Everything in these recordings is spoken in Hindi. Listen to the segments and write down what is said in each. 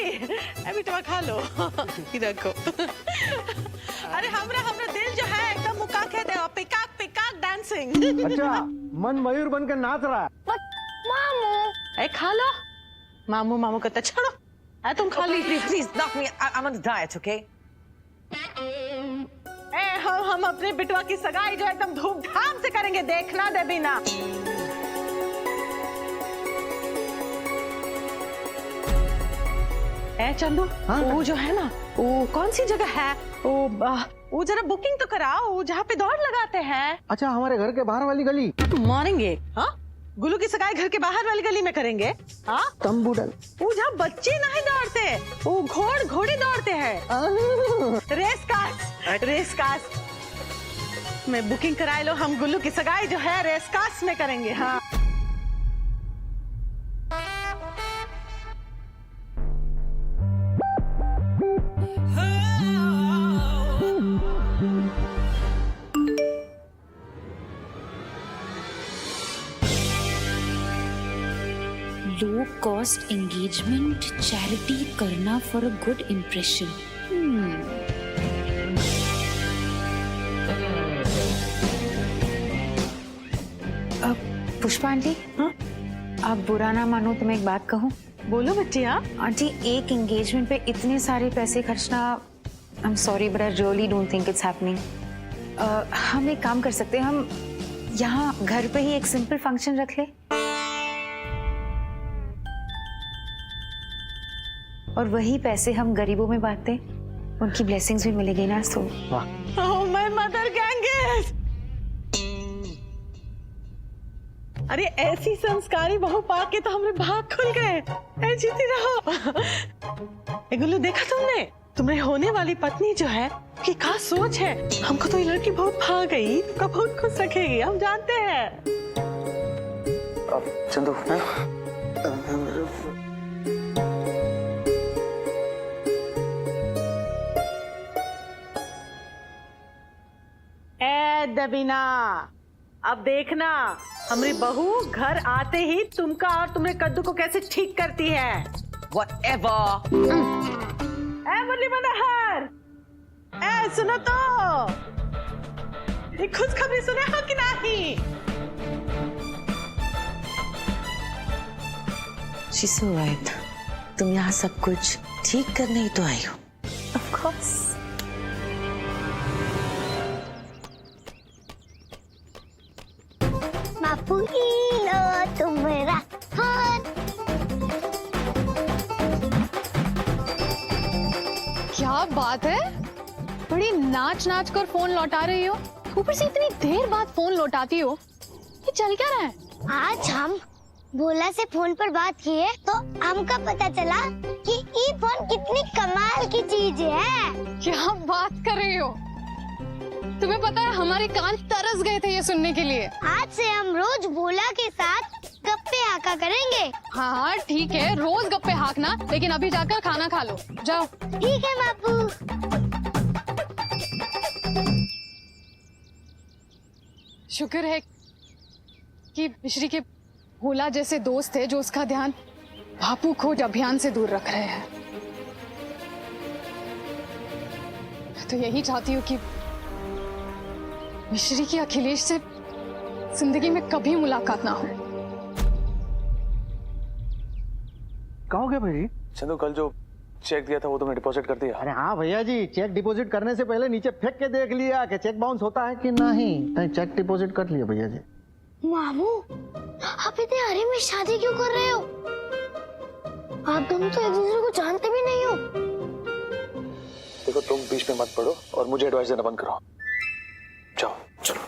अभी तो खा लो। रखो। अरे हमरा दिल जो है एकदम मुका के दे, पिकाक पिकाक डांसिंग। अच्छा, मन मयूर बनकर नाच रहा है। मामू खा लो। मामू मामू कहता छोड़ो। तुम खा ली। Please knock me. I'm on a diet, okay? हम अपने बिटवा की सगाई जो एकदम धूमधाम से करेंगे, देखना देबीना। चंदू, वो जो है ना, वो कौन सी जगह है? वो जरा बुकिंग तो कराओ, जहाँ पे दौड़ लगाते हैं। अच्छा, हमारे घर के बाहर वाली गली मारेंगे। हाँ, गुल्लू की सगाई घर के बाहर वाली गली में करेंगे। हाँ, तंबू डल। वो जहाँ बच्चे नहीं दौड़ते, वो घोड़े दौड़ते हैं। रेस कास। मैं बुकिंग कराए लो, हम गुल्लू की सगाई जो है रेस कास में करेंगे। हाँ, लो कॉस्ट एंगेजमेंट चैरिटी करना for a good impression. Pushpa aunty, हाँ? आप बुरा ना मानो तो मैं एक बात कहूँ। बोलो बच्चिया। आंटी, एक एंगेजमेंट पे इतने सारे पैसे खर्चना, I am sorry but I really don't think it's happening. हम एक काम कर सकते हैं, हम यहाँ घर पे ही एक सिंपल फंक्शन रख ले और वही पैसे हम गरीबों में बांटते, उनकी ब्लेसिंग्स भी मिलेगी ना। सो ओह माय मदर गैंगेस। अरे ऐसी संस्कारी बहू पाके तो हमारे भाग खुल गए। जीती रहो। गुल्लू, देखा तुमने? तुम्हारी होने वाली पत्नी जो है कि क्या सोच है। हमको तो ये लड़की बहुत भा गई, तुमको बहुत खुश रखेगी, हम जानते हैं। चंदू, दबीना, अब देखना हमारी बहू घर आते ही तुमका और तुम्हारे कद्दू को कैसे ठीक करती है। Whatever. मुरली मनोहर, सुनो तो, ये खुशखबरी सुने हो कि नहीं? She's so right. तुम यहाँ सब कुछ ठीक करने ही तो आई हो। of course. बापू लो तुम्हारा हाथ। क्या बात है, बड़ी नाच नाच कर फोन लौटा रही हो, ऊपर से इतनी देर बाद फोन लौटाती हो। ये चल क्या रहा है? आज हम भोला से फोन पर बात किए तो हमका पता चला कि ये फोन कितनी कमाल की चीज है। क्या बात कर रही हो? तुम्हें पता है हमारे कान तरस गए थे ये सुनने के लिए। आज से हम रोज भोला के साथ गप्पे हाका करेंगे। हाँ ठीक है, रोज गप्पे हाकना, लेकिन अभी जाकर खाना खा लो, जाओ। ठीक है बापू। शुक्र है कि मिश्री के भोला जैसे दोस्त है जो उसका ध्यान बापू खोज अभियान से दूर रख रहे हैं। मैं तो यही चाहती हूँ कि मिश्री की अखिलेश से जिंदगी में कभी मुलाकात ना हो। कहाँ गए भाई? चंदू, कल जो चेक दिया था वो तुमने डिपॉजिट कर दिया? अरे हाँ भैया जी, चेक डिपॉजिट करने से पहले नीचे फेंक के देख लिया कि चेक बाउंस होता है कि नहीं। चेक डिपॉजिट कर लिया भैया जी। मामू, आप इतने हरी में शादी क्यों कर रहे हो? आप दोनों तो एक दूसरे को जानते भी नहीं हो। देखो, तुम बीच में मत पड़ो और मुझे एडवाइस देना बंद करो। जाओ, चलो।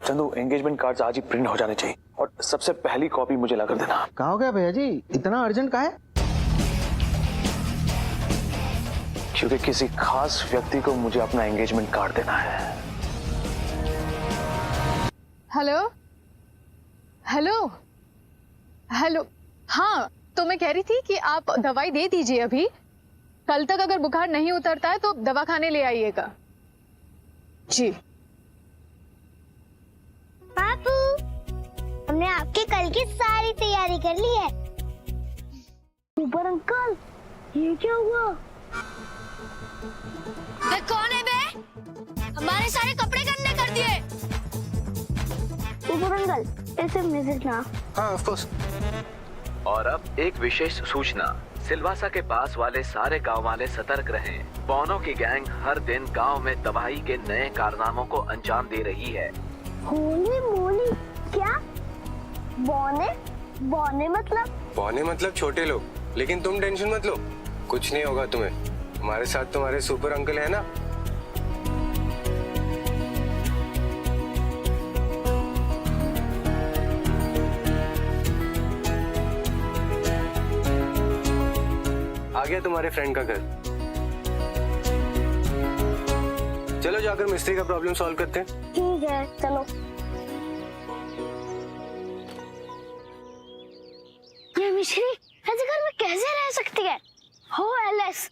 चंदू, एंगेजमेंट कार्ड्स आज ही प्रिंट हो जाने चाहिए और सबसे पहली कॉपी मुझे ला कर देना। कहाँ हो गया भैया जी, इतना अर्जेंट का है? क्योंकि किसी खास व्यक्ति को मुझे अपना एंगेजमेंट कार्ड देना है। हेलो हेलो हेलो, हाँ तो मैं कह रही थी कि आप दवाई दे दीजिए अभी, कल तक अगर बुखार नहीं उतरता है तो दवा खाने ले आइएगा जी। बापू, हमने आपके कल की सारी तैयारी कर ली है। सुपर अंकल, ये क्या हुआ? बे कौन है बे? हमारे सारे कपड़े गंदे कर दिए। सुपर अंकल, ऐसे मैसेज ना। हाँ ऑफ कोर्स। और अब एक विशेष सूचना, सिलवासा के पास वाले सारे गांव वाले सतर्क रहें। बौनों की गैंग हर दिन गांव में तबाही के नए कारनामों को अंजाम दे रही है। होली मोली, क्या? बौने? बौने मतलब? बौने मतलब छोटे लोग, लेकिन तुम टेंशन मत लो, कुछ नहीं होगा तुम्हें। हमारे साथ तुम्हारे सुपर अंकल है ना। आ गया तुम्हारे फ्रेंड का घर। चलो जाकर मिस्त्री का प्रॉब्लम सॉल्व करते हैं। ठीक है, चलो। ये मिश्री ऐसे घर में कैसे रह सकती है? हो एलेक्स,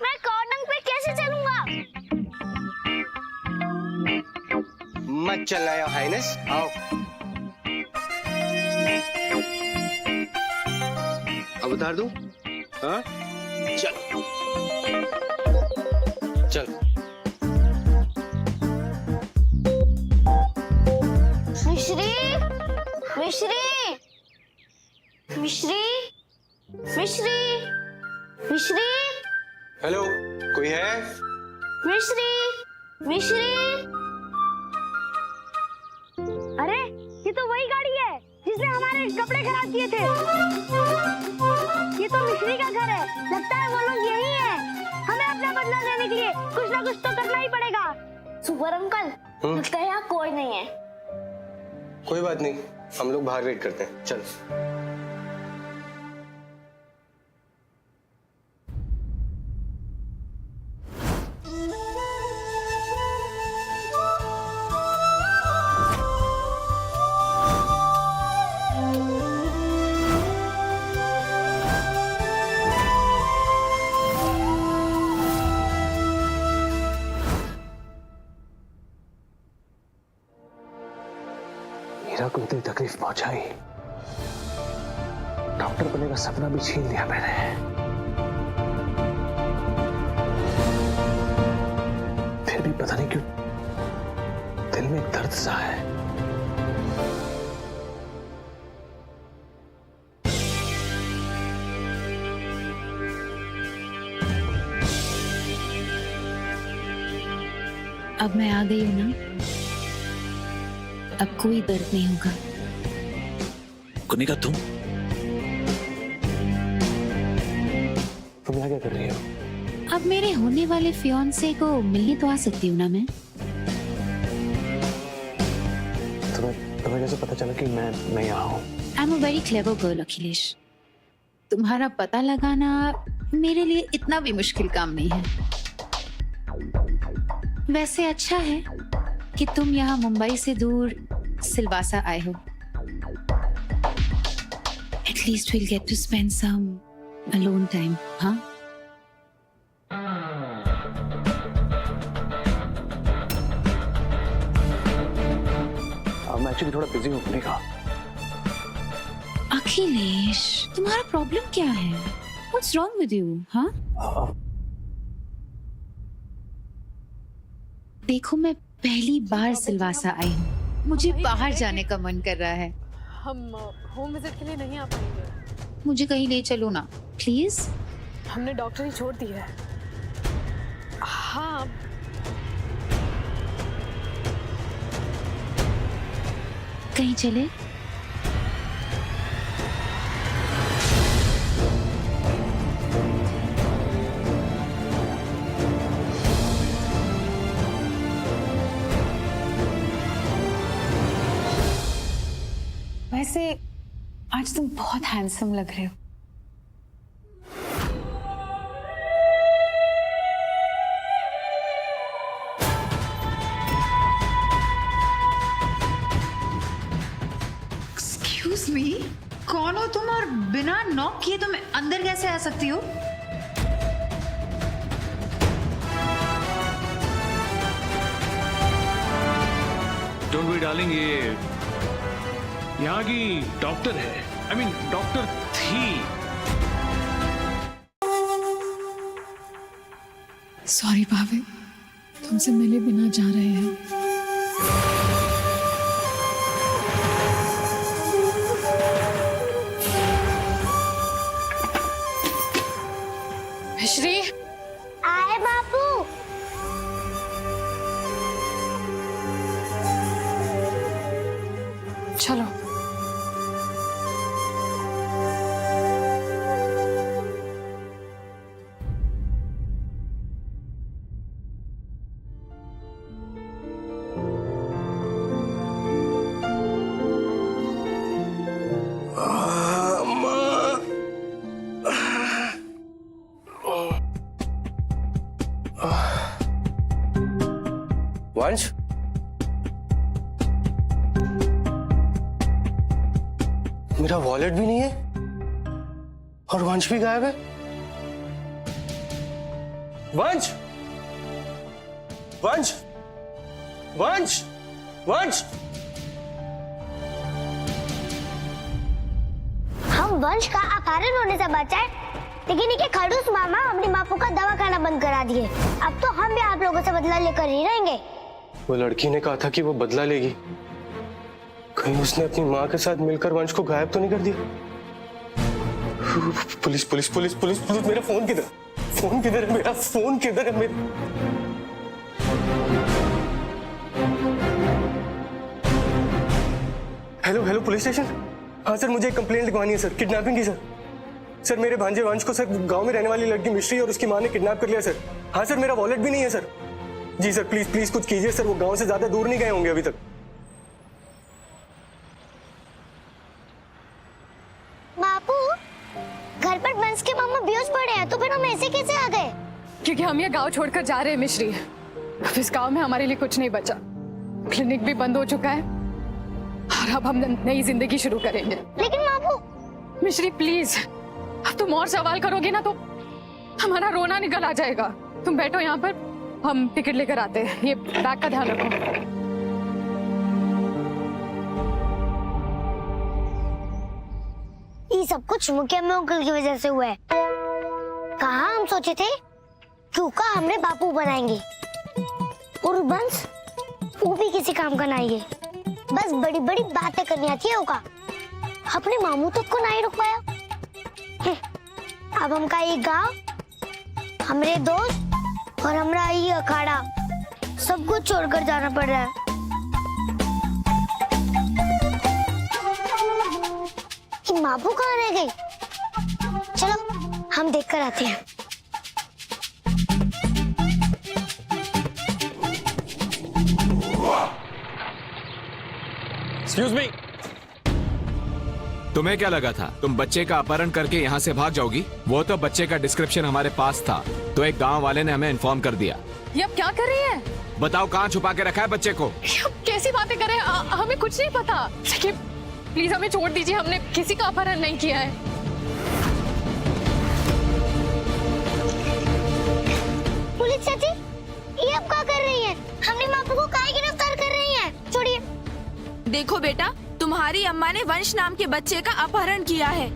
मैं कॉर्डन पे कैसे चलूंगा? मत चलना योर हाइनेस, आओ। अब उतार दूं? हाँ? चल चल। मिश्री, मिश्री, मिश्री, मिश्री, मिश्री, हेलो, कोई है? मिश्री, मिश्री। अरे ये तो वही गाड़ी है जिसने हमारे कपड़े खराब किए थे। ये तो मिश्री का घर है, लगता है वो लोग यही हैं। हमें अपना बदला लेने के लिए कुछ ना कुछ तो करना ही पड़ेगा। सुपर अंकल, लगता है यहाँ कोई नहीं है। कोई बात नहीं, हम लोग बाहर वेट करते हैं, चल। मीरा को इतनी तकलीफ पहुंचाई, डॉक्टर बनने का सपना भी छीन लिया मैंने। फिर भी पता नहीं क्यों दिल में एक दर्द सा है। अब मैं आ गई हूं ना, अब कोई दर्द नहीं होगा। कुनिका तुम यहाँ क्या कर रही हो? अब मेरे होने वाले फियांसे को मिलने तो आ सकती हूँ ना मैं। तुम्हें कैसे पता चला कि मैं यहाँ हूँ? I am a very clever girl Akhilesh. तुम्हारा पता लगाना मेरे लिए इतना भी मुश्किल काम नहीं है। वैसे अच्छा है कि तुम यहाँ मुंबई से दूर सिलवासा आए हो। At least we'll get to spend some alone time, हाँ? अब मैं एक्चुअली थोड़ा बिजी हूँ कुनिका। अखिलेश, तुम्हारा प्रॉब्लम क्या है? What's wrong with you, हाँ? देखो, मैं पहली बार सिलवासा आई हूँ, मुझे बाहर जाने का मन कर रहा है। हम होम विजिट के लिए नहीं आ पाएंगे। मुझे कहीं ले चलो ना, प्लीज। हमने डॉक्टर ही छोड़ दी है। हाँ, कहीं चले? वैसे आज तुम बहुत हैंडसम लग रहे हो। एक्सक्यूज मी, कौन हो तुम और बिना नॉक किए तुम अंदर कैसे आ सकती हो? डोंट वरी डार्लिंग, ये यहाँ की डॉक्टर है। आई मीन डॉक्टर थी। सॉरी भाभी, तुमसे मिले बिना जा रहे हैं। मिश्री, आए बापू। चलो। वंश, मेरा वॉलेट भी नहीं है और वंश भी गायब है। वंश, वंश, वंश, वंश। हम वंश का अपहरण होने से बचाए, लेकिन ये खड़ूस मामा अपनी बापू का दवाखाना बंद करा दिए। अब तो हम भी आप लोगों से बदला लेकर ही रहेंगे। वो लड़की ने कहा था कि वो बदला लेगी। कहीं उसने अपनी माँ के साथ मिलकर वंश को गायब तो नहीं कर दिया? Police police police police police. मेरा फोन किधर? फोन किधर है? मेरा फोन किधर है? मेरा हेलो हेलो पुलिस स्टेशन। हाँ सर, मुझे एक कंप्लेंट लिखवानी है सर, किडनैपिंग की। सर मेरे भांजे वंश को सर गांव में रहने वाली लड़की मिश्री और उसकी माँ ने किडनैप कर लिया सर। हाँ सर, मेरा वॉलेट भी नहीं है सर। जी सर, प्लीज प्लीज कुछ कीजिए सर, वो गांव से ज्यादा दूर नहीं गए होंगे अभी तक। बापू, घर पर वंश के मामा बेहोश पड़े हैं, तो फिर हम ऐसे कैसे आ गए? क्योंकि हम ये गांव छोड़कर जा रहे हैं मिश्री। अब इस गांव में हमारे लिए कुछ नहीं बचा। क्लिनिक भी बंद हो चुका है और अब हम नई जिंदगी शुरू करेंगे। लेकिन बापू। मिश्री प्लीज, अब तुम और सवाल करोगे ना तो हमारा रोना निकल आ जाएगा। तुम बैठो यहाँ पर, हम टिकट लेकर आते हैं। ये बैग का ध्यान रखो। ये सब कुछ मुकेम अंकल की वजह से हुआ है। कहाँ हम सोचे थे क्यों का हमने बापू बनाएंगे और वंश वो भी किसी काम का नहीं है। बस बड़ी बड़ी बातें करनी आती है होगा, अपने मामू तक को नहीं रुक पाया। अब हमका ये गांव, हमारे दोस्त और हमारा ये अखाड़ा सब कुछ छोड़कर जाना पड़ रहा है। कि मापू कहाँ रह गई? चलो हम देख कर आते हैं। एक्सक्यूज मी, तुम्हें क्या लगा था तुम बच्चे का अपहरण करके यहाँ से भाग जाओगी? वो तो बच्चे का डिस्क्रिप्शन हमारे पास था, तो एक गांव वाले ने हमें इन्फॉर्म कर दिया। ये आप क्या कर रही हैं? बताओ कहाँ छुपा के रखा है बच्चे को? कैसी बातें कर रहे हैं? हमें कुछ नहीं पता। देखिए प्लीज हमें छोड़ दीजिए, हमने किसी का अपहरण नहीं किया है। पुलिस चाची, ये आप क्या कर रही हैं? हमने मापू को काहे गिरफ्तार कर रही हैं? छोड़िए। देखो बेटा, तुम्हारी अम्मा ने वंश नाम के बच्चे का अपहरण किया है।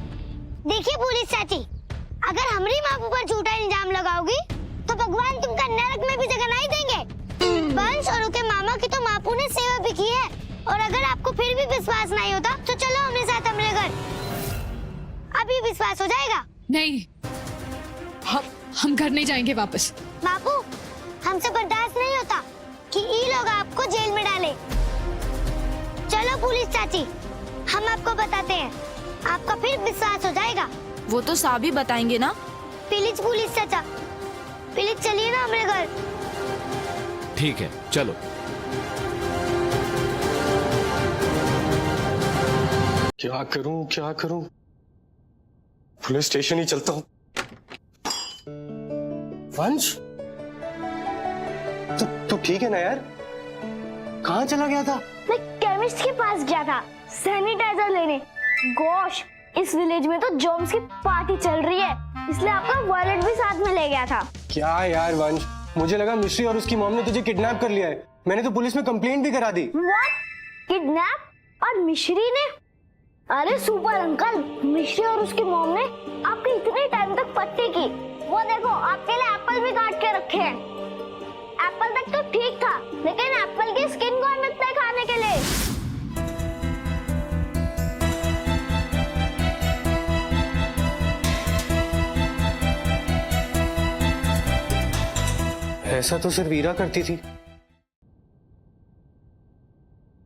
देखिए पुलिस चाची, अगर हमारी मापू पर झूठा इल्जाम लगाओगी तो भगवान तुमका नरक में भी जगह नहीं देंगे। वंश और उनके मामा की तो मापू ने सेवा भी की है, और अगर आपको फिर भी विश्वास नहीं होता तो चलो हमारे साथ हमारे घर, अभी विश्वास हो जाएगा। नहीं, हम घर नहीं जाएंगे वापस। बापू, हमसे बर्दाश्त नहीं होता कि ये लोग आपको जेल में डाले। चलो पुलिस चाची, हम आपको बताते हैं, आपका फिर विश्वास हो जाएगा। वो तो साहब ही बताएंगे ना। प्लीज पुलिस चाचा, प्लीज चलिए ना हमारे घर। ठीक है चलो। क्या करूं क्या करूं? पुलिस स्टेशन ही चलता हूं। वंश, तू ठीक है ना यार? कहाँ चला गया था? मैं केमिस्ट के पास गया था सैनिटाइजर लेने। गोश, इस विलेज में तो जॉम्स की पार्टी चल रही है, इसलिए आपका वॉलेट भी साथ में ले गया था। क्या यार वंश, मुझे लगा मिश्री और उसकी मॉम ने तुझे किडनैप कर लिया है। मैंने तो पुलिस में कंप्लेंट भी करा दी। What? किडनैप? और मिश्री ने? अरे सुपर अंकल, मिश्री और उसकी मॉम ने आपकी इतने टाइम तक पट्टी की। वो देखो आपके लिए एप्पल भी काट के रखे हैं। एप्पल तक तो ठीक था, लेकिन एप्पल की स्किन कौन रखता है खाने के लिए? ऐसा तो सिर्फ वीरा करती थी।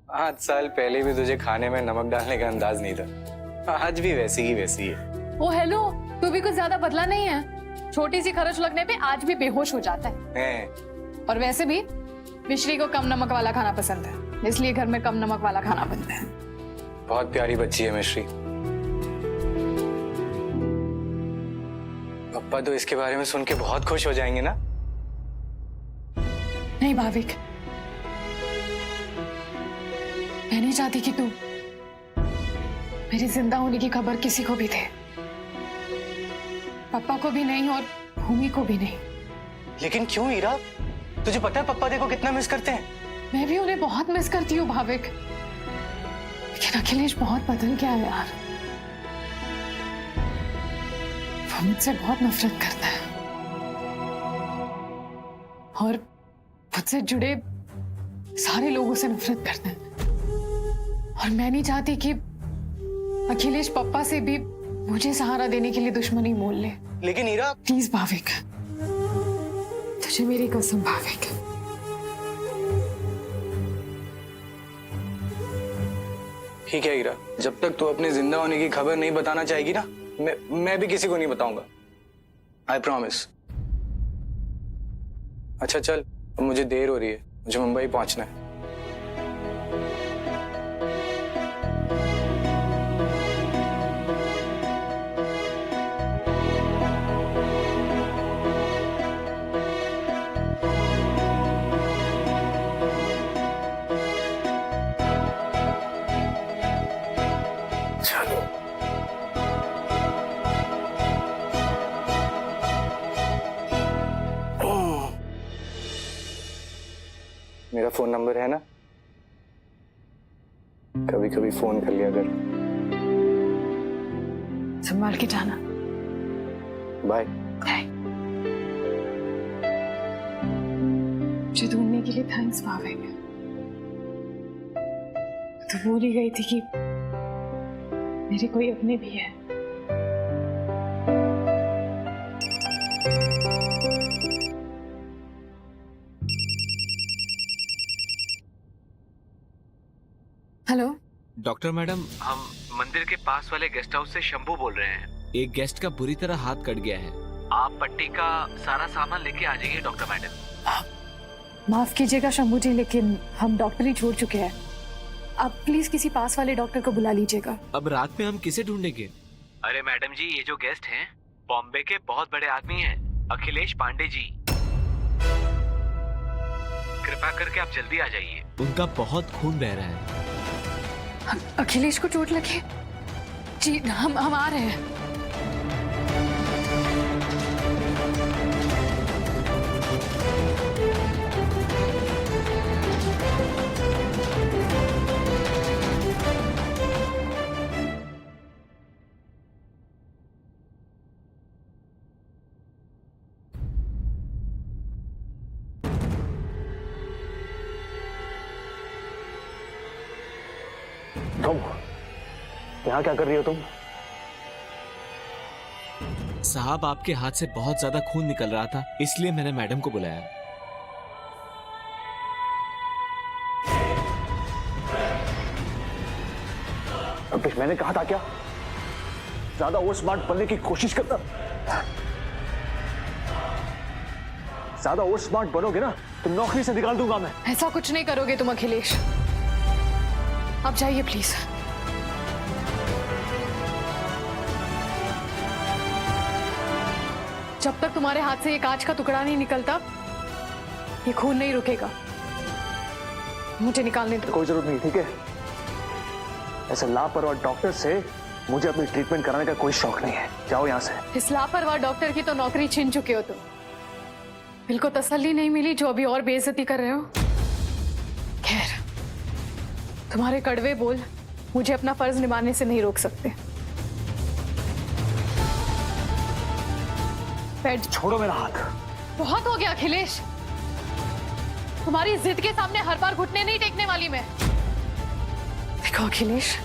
8 साल पहले भी तुझे खाने में नमक डालने का अंदाज नहीं था, आज भी वैसी ही वैसी है। ओ हेलो, तू भी कुछ ज्यादा बदला नहीं है। छोटी सी खरोच लगने पे आज भी बेहोश हो जाता है। और वैसे भी मिश्री को कम नमक वाला खाना पसंद है, इसलिए घर में कम नमक वाला खाना बनता है। बहुत प्यारी बच्ची है मिश्री। पप्पा तो इसके बारे में सुन के बहुत खुश हो जाएंगे ना? नहीं भाविक, मैं नहीं चाहती कि तू मेरी जिंदा होने की खबर किसी को भी दे। पापा को भी नहीं और भूमि को भी नहीं। लेकिन क्यों हीरा? तुझे पता है पप्पा देखो कितना मिस करते हैं। मैं भी उन्हें बहुत मिस करती हूँ भाविक, लेकिन अखिलेश बहुत बदल गया है यार। वो मुझसे बहुत नफरत करता है और मुझसे जुड़े सारे लोगों से नफरत करते हैं। और मैं नहीं चाहती कि अखिलेश पप्पा से भी मुझे सहारा देने के लिए दुश्मनी मोल ले। लेकिन हीरा, प्लीज भाविक, तुझे मेरी कसम भाविक। ठीक है हीरा, जब तक तू अपने जिंदा होने की खबर नहीं बताना चाहेगी ना, मैं भी किसी को नहीं बताऊंगा। I promise. अच्छा चल, अब मुझे देर हो रही है, मुझे मुंबई पहुंचना है। मेरा फोन नंबर है ना, कभी कभी फोन कर लिया कर। संभाल के जाना। बाय। मुझे ढूंढने के लिए थैंक्स भाविक। तो भूल ही गई थी कि मेरे कोई अपने भी है। हेलो डॉक्टर मैडम, हम मंदिर के पास वाले गेस्ट हाउस से शंभू बोल रहे हैं। एक गेस्ट का बुरी तरह हाथ कट गया है। आप पट्टी का सारा सामान लेके आ जाइए डॉक्टर मैडम। माफ कीजिएगा शंभू जी, लेकिन हम डॉक्टर ही छोड़ चुके हैं। आप प्लीज किसी पास वाले डॉक्टर को बुला लीजिएगा। अब रात में हम किसे ढूंढेंगे? अरे मैडम जी, ये जो गेस्ट हैं बॉम्बे के बहुत बड़े आदमी हैं, अखिलेश पांडे जी। कृपा करके आप जल्दी आ जाइए। उनका बहुत खून बह रहा है। अखिलेश को चोट लगी? जी हम आ रहे हैं। तुम यहाँ क्या कर रही हो तुम? साहब, आपके हाथ से बहुत ज्यादा खून निकल रहा था, इसलिए मैंने मैडम को बुलाया। अल्पेश, मैंने कहा था क्या? ज्यादा ओवर स्मार्ट बनने की कोशिश करता। ज्यादा ओवर स्मार्ट बनोगे ना तो नौकरी से निकाल दूंगा मैं। ऐसा कुछ नहीं करोगे तुम अखिलेश। आप जाइए प्लीज। जब तक तुम्हारे हाथ से ये कांच का टुकड़ा नहीं निकलता, ये खून नहीं रुकेगा। मुझे निकालने दो। कोई जरूरत नहीं, ठीक है? ऐसे लापरवाह डॉक्टर से मुझे अपनी ट्रीटमेंट कराने का कोई शौक नहीं है। जाओ यहाँ से। इस लापरवाह डॉक्टर की तो नौकरी छीन चुके हो तुम। दिल को तसल्ली नहीं मिली जो अभी और बेइज्जती कर रहे हो। खैर, तुम्हारे कड़वे बोल मुझे अपना फर्ज निभाने से नहीं रोक सकते। बैठ। छोड़ो मेरा हाथ। बहुत हो गया अखिलेश, तुम्हारी जिद के सामने हर बार घुटने नहीं टेकने वाली मैं। देखो अखिलेश,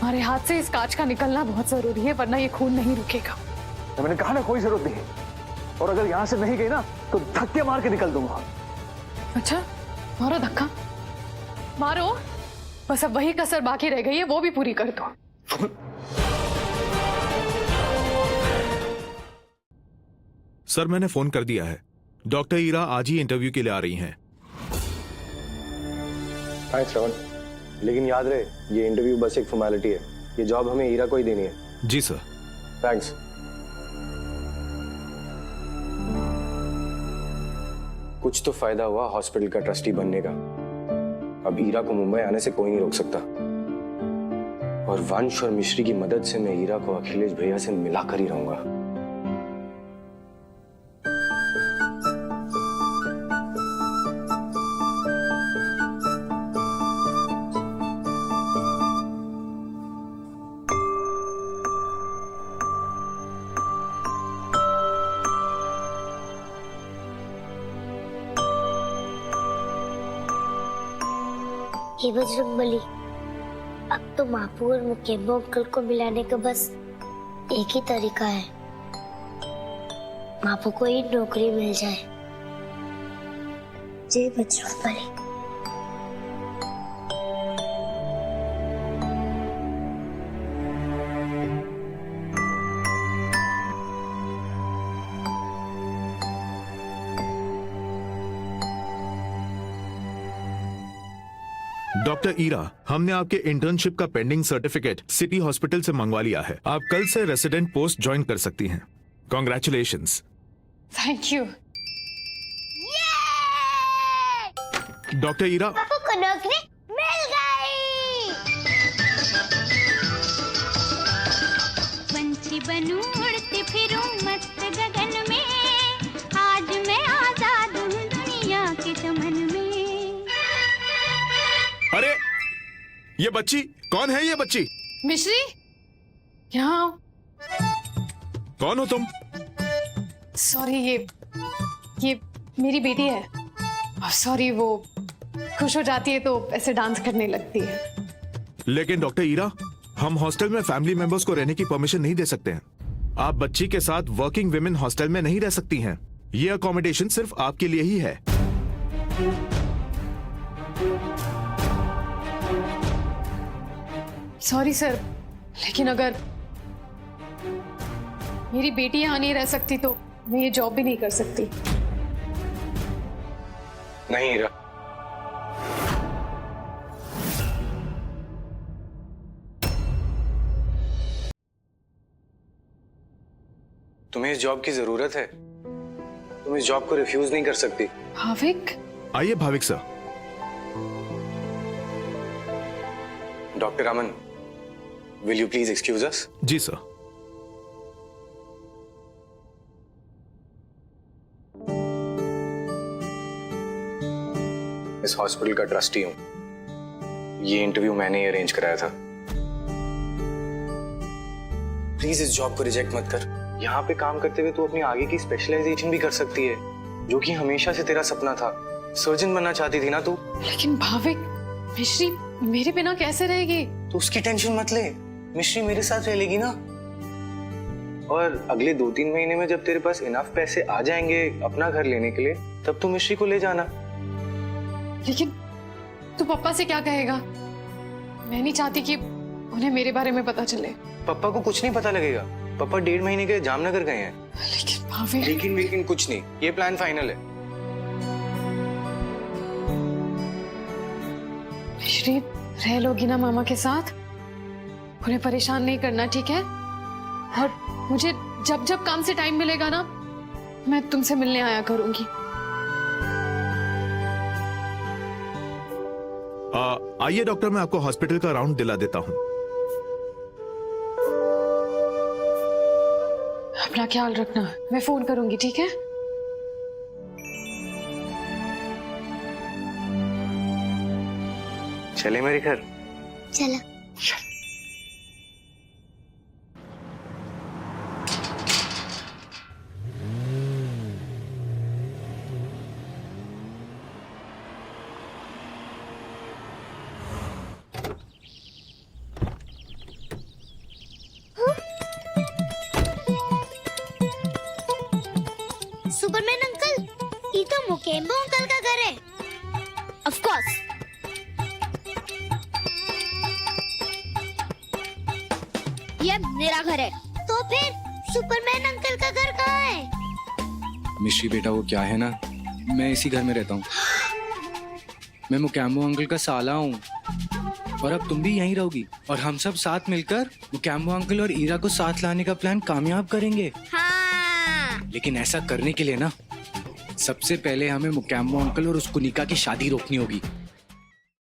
हमारे हाथ से इस कांच का निकलना बहुत जरूरी है, वरना ये खून नहीं रुकेगा। तो मैंने कहा ना कोई जरूरत नहीं, और अगर यहां से नहीं गई ना तो धक्के मार के निकल दूंगा। अच्छा, मारो धक्का, मारो। बस अब वही कसर बाकी रह गई है, वो भी पूरी कर दो। सर मैंने फोन कर दिया है, डॉक्टर ईरा आज ही इंटरव्यू के लिए आ रही हैं। थैंक्स श्रवण, लेकिन याद रहे ये इंटरव्यू बस एक फॉर्मेलिटी है, ये जॉब हमें ईरा को ही देनी है। जी सर। थैंक्स। कुछ तो फायदा हुआ हॉस्पिटल का ट्रस्टी बनने का। अब ईरा को मुंबई आने से कोई नहीं रोक सकता, और वंश और मिश्री की मदद से मैं ईरा को अखिलेश भैया से मिलाकर ही रहूंगा। हे बजरंगबली, अब तो मापू और मुकेम्बो अंकल को मिलाने का बस एक ही तरीका है, मापू को ही नौकरी मिल जाए। जय बजरंगबली। डॉक्टर ईरा, हमने आपके इंटर्नशिप का पेंडिंग सर्टिफिकेट सिटी हॉस्पिटल से मंगवा लिया है। आप कल से रेसिडेंट पोस्ट ज्वाइन कर सकती हैं। Congratulations. Thank you. Doctor Ira, पापा को नौकरी मिल गई। पंछी बनूं उड़ती फिरूं मस्त गगन में, आज मैं आजाद हूँ दुनिया के चमन में। अरे ये बच्ची कौन है? ये बच्ची मिश्री, यहाँ आओ। कौन हो तुम? सॉरी, ये मेरी बेटी है। सॉरी, वो खुश हो जाती है तो ऐसे डांस करने लगती है। लेकिन डॉक्टर ईरा, हम हॉस्टल में फैमिली मेंबर्स को रहने की परमिशन नहीं दे सकते हैं। आप बच्ची के साथ वर्किंग विमेन हॉस्टल में नहीं रह सकती हैं। ये अकोमोडेशन सिर्फ आपके लिए ही है। सॉरी सर, लेकिन अगर मेरी बेटी यहाँ नहीं रह सकती तो मैं ये जॉब भी नहीं कर सकती। नहीं ईरा, तुम्हें इस जॉब की जरूरत है, तुम इस जॉब को रिफ्यूज नहीं कर सकती। भाविक, आइए Bhavik sir. Doctor Aman, will you please excuse us? जी सर। इस हॉस्पिटल का ट्रस्टी हूं। ये इंटरव्यू मैंने ही अरेंज कराया था। प्लीज इस जॉब को रिजेक्ट मत कर। यहाँ पे काम करते हुए तू अपनी आगे की स्पेशलाइजेशन भी कर सकती है, जो कि हमेशा से तेरा सपना था। सर्जन बनना चाहती थी ना तू? लेकिन भाविक, मिश्री मेरे बिना कैसे रहेगी? तो उसकी टेंशन मत ले, मिश्री मेरे साथ रह लेगी ना। और अगले 2-3 महीने में जब तेरे पास इनफ पैसे आ जाएंगे अपना घर लेने के लिए, तब तू मिश्री को ले जाना। लेकिन तू पापा से क्या कहेगा? मैं नहीं चाहती कि उन्हें मेरे बारे में पता चले। पापा को कुछ नहीं पता लगेगा। पापा 1.5 महीने के जामनगर गए हैं। लेकिन भाभी, लेकिन कुछ नहीं, ये प्लान फाइनल है। मिश्री, रह लोगी ना मामा के साथ? उन्हें परेशान नहीं करना, ठीक है? और मुझे जब जब काम से टाइम मिलेगा ना, मैं तुमसे मिलने आया करूंगी। आइए डॉक्टर, मैं आपको हॉस्पिटल का राउंड दिला देता हूं। अपना ख्याल रखना, मैं फोन करूंगी, ठीक है? चले मेरे घर। चलो। सुपरमैन अंकल, ये तो मोकेम्बो अंकल का घर है। Of course. ये मेरा घर है। तो फिर सुपरमैन अंकल का घर कहाँ है? मिश्री बेटा, वो क्या है ना, मैं इसी घर में रहता हूँ। मैं मुकेम्बो अंकल का साला हूँ और अब तुम भी यहीं रहोगी और हम सब साथ मिलकर मुकेम्बो अंकल और ईरा को साथ लाने का प्लान कामयाब करेंगे। हाँ। लेकिन ऐसा करने के लिए ना सबसे पहले हमें मुकेम्बो अंकल और उस कुनिका की शादी रोकनी होगी।